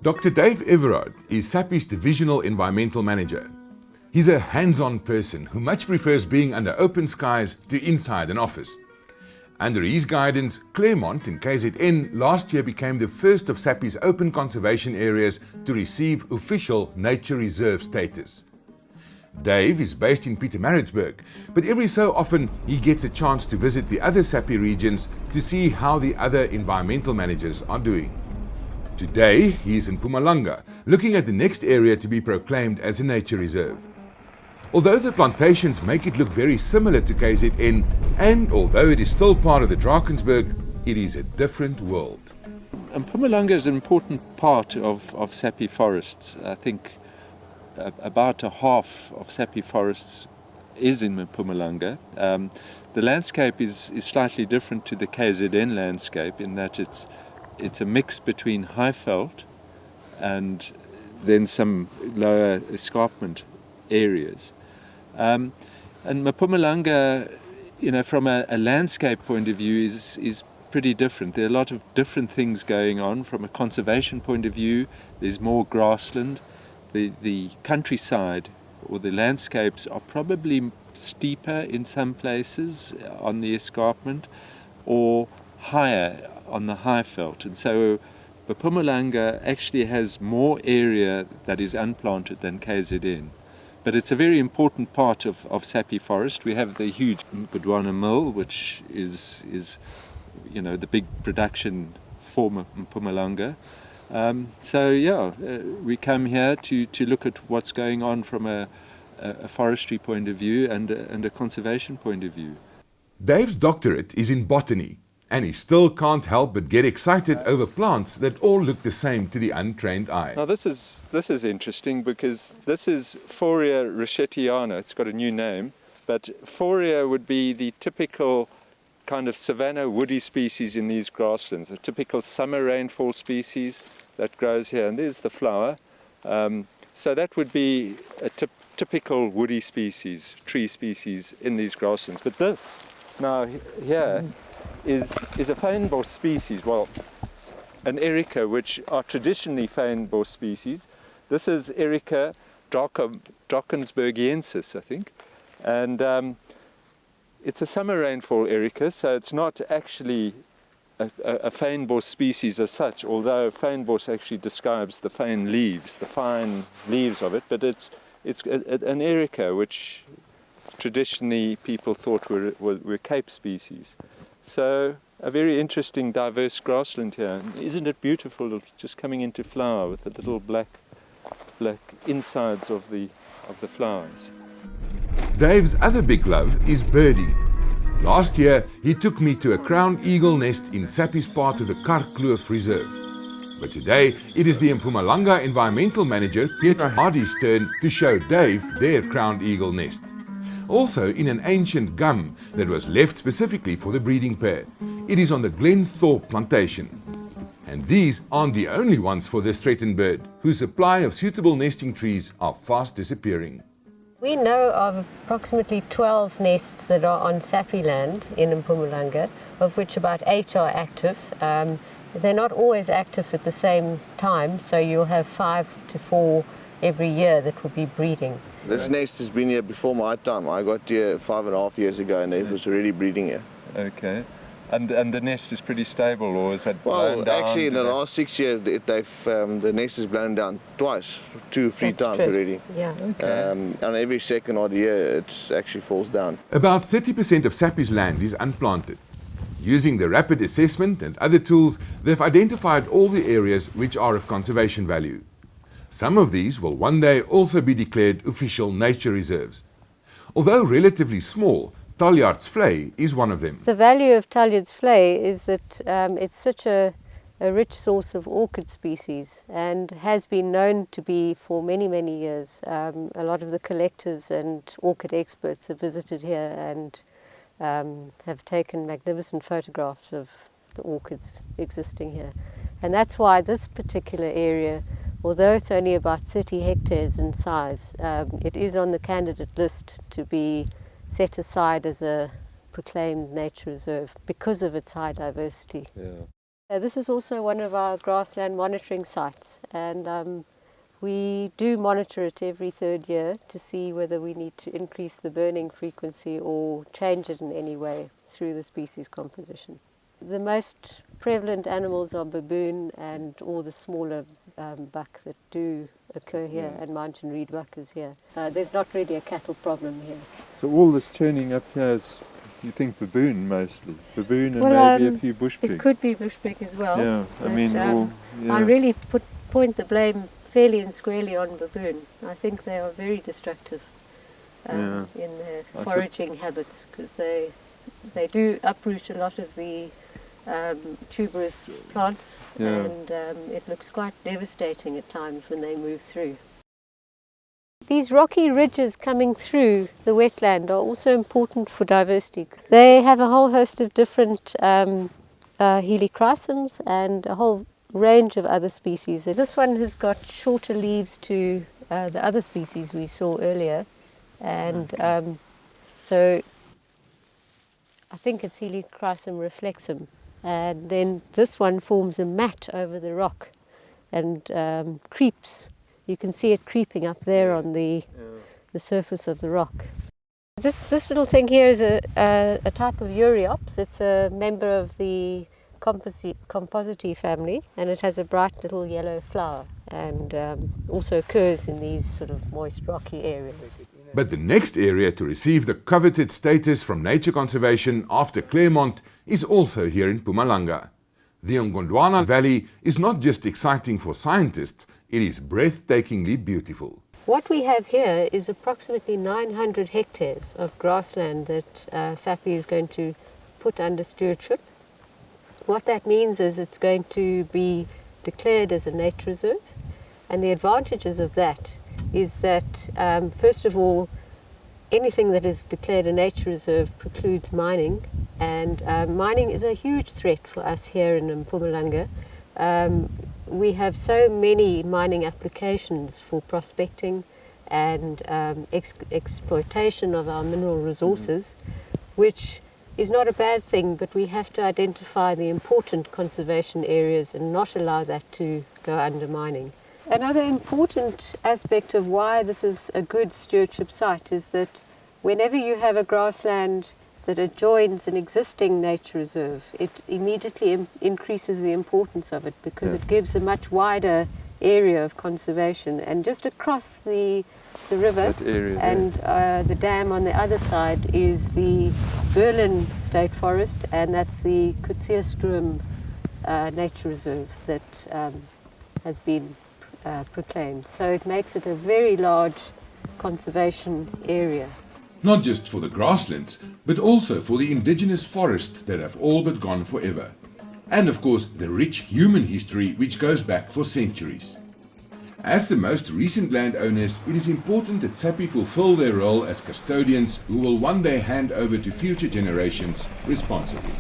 Dr. Dave Everard is Sappi's Divisional Environmental Manager. He's a hands-on person who much prefers being under open skies to inside an office. Under his guidance, Claremont in KZN last year became the first of Sappi's open conservation areas to receive official nature reserve status. Dave is based in Pietermaritzburg, but every so often he gets a chance to visit the other Sappi regions to see how the other environmental managers are doing. Today he is in Mpumalanga, looking at the next area to be proclaimed as a nature reserve. Although the plantations make it look very similar to KZN, and although it is still part of the Drakensberg, it is a different world. Mpumalanga is an important part of Sappi forests. I think about a half of Sappi forests is in Mpumalanga. The landscape is slightly different to the KZN landscape in that it's a mix between high veld and then some lower escarpment areas. And Mpumalanga, from a landscape point of view, is pretty different. There are a lot of different things going on. From a conservation point of view, there's more grassland. The countryside or the landscapes are probably steeper in some places on the escarpment or higher on the high veld. And so Mpumalanga actually has more area that is unplanted than KZN. But it's a very important part of Sappi forest. We have the huge Botanical mill, which is the big production for Mpumalanga. We come here to look at what's going on from a forestry point of view and a conservation point of view. Dave's doctorate is in botany, and he still can't help but get excited over plants that all look the same to the untrained eye. Now this is interesting because this is Phoria richettiana. It's got a new name, but Phoria would be the typical kind of savanna woody species in these grasslands, a typical summer rainfall species that grows here, and there's the flower. So that would be a typical woody species, tree species in these grasslands. But this now here is a fynbos species, well, an erica, which are traditionally fynbos species. This is Erica Drakensbergiensis, I think, and it's a summer rainfall erica, so it's not actually a fynbos species as such, although fynbos actually describes the fine leaves of it, but it's an erica which traditionally people thought were Cape species. So a very interesting, diverse grassland here. And isn't it beautiful, just coming into flower with the little black insides of the flowers. Dave's other big love is birding. Last year, he took me to a crowned eagle nest in Sappi's part of the Karkloof Reserve. But today, it is the Mpumalanga environmental manager, Peter Hardy's turn to show Dave their crowned eagle nest. Also in an ancient gum that was left specifically for the breeding pair. It is on the Glenthorpe plantation. And these aren't the only ones for this threatened bird, whose supply of suitable nesting trees are fast disappearing. We know of approximately 12 nests that are on Sappi land in Mpumalanga, of which about 8 are active. They're not always active at the same time, so you'll have 5 to 4 every year that will be breeding. This nest has been here before my time. I got here 5.5 years ago and it was already breeding here. Okay. And the nest is pretty stable, or is it blown down? Well, actually in the last 6 years the nest is blown down twice, 2-3 times already. Yeah. Okay. And every second odd year it actually falls down. About 30% of Sappi's land is unplanted. Using the rapid assessment and other tools, they've identified all the areas which are of conservation value. Some of these will one day also be declared official nature reserves. Although relatively small, Taljaard's Vlei is one of them. The value of Taljaard's Vlei is that it's such a rich source of orchid species and has been known to be for many, many years. A lot of the collectors and orchid experts have visited here and have taken magnificent photographs of the orchids existing here. And that's why this particular area, although it's only about 30 hectares in size, it is on the candidate list to be set aside as a proclaimed nature reserve because of its high diversity. Yeah. This is also one of our grassland monitoring sites, and we do monitor it every third year to see whether we need to increase the burning frequency or change it in any way through the species composition. The most prevalent animals are baboon and all the smaller buck that do occur here, and mountain reedbuck is here. There's not really a cattle problem here. So all this turning up here is, you think, baboon mostly? Baboon and maybe a few bush pig? It could be bush pig as well. Yeah, I mean, I really point the blame fairly and squarely on baboon. I think they are very destructive in their foraging habits, because they do uproot a lot of the tuberous plants, and it looks quite devastating at times when they move through. These rocky ridges coming through the wetland are also important for diversity. They have a whole host of different helichrysums and a whole range of other species. This one has got shorter leaves to the other species we saw earlier, and so I think it's Helichrysum reflexum. And then this one forms a mat over the rock and creeps. You can see it creeping up there on the surface of the rock. This little thing here is a type of Euryops. It's a member of the Compositae family, and it has a bright little yellow flower, and also occurs in these sort of moist rocky areas. But the next area to receive the coveted status from nature conservation after Claremont is also here in Mpumalanga. The Ngondwana Valley is not just exciting for scientists, it is breathtakingly beautiful. What we have here is approximately 900 hectares of grassland that Sappi is going to put under stewardship. What that means is it's going to be declared as a nature reserve, and the advantages of that is that, first of all, anything that is declared a nature reserve precludes mining, and mining is a huge threat for us here in Mpumalanga. We have so many mining applications for prospecting and exploitation of our mineral resources, which is not a bad thing, but we have to identify the important conservation areas and not allow that to go under mining. Another important aspect of why this is a good stewardship site is that whenever you have a grassland that adjoins an existing nature reserve, it immediately increases the importance of it, because it gives a much wider area of conservation. And just across the river and the dam on the other side is the Berlin State Forest, and that's the Kutsia Nature Reserve that has been proclaimed. So it makes it a very large conservation area. Not just for the grasslands, but also for the indigenous forests that have all but gone forever. And of course, the rich human history which goes back for centuries. As the most recent landowners, it is important that Sappi fulfill their role as custodians who will one day hand over to future generations responsibly.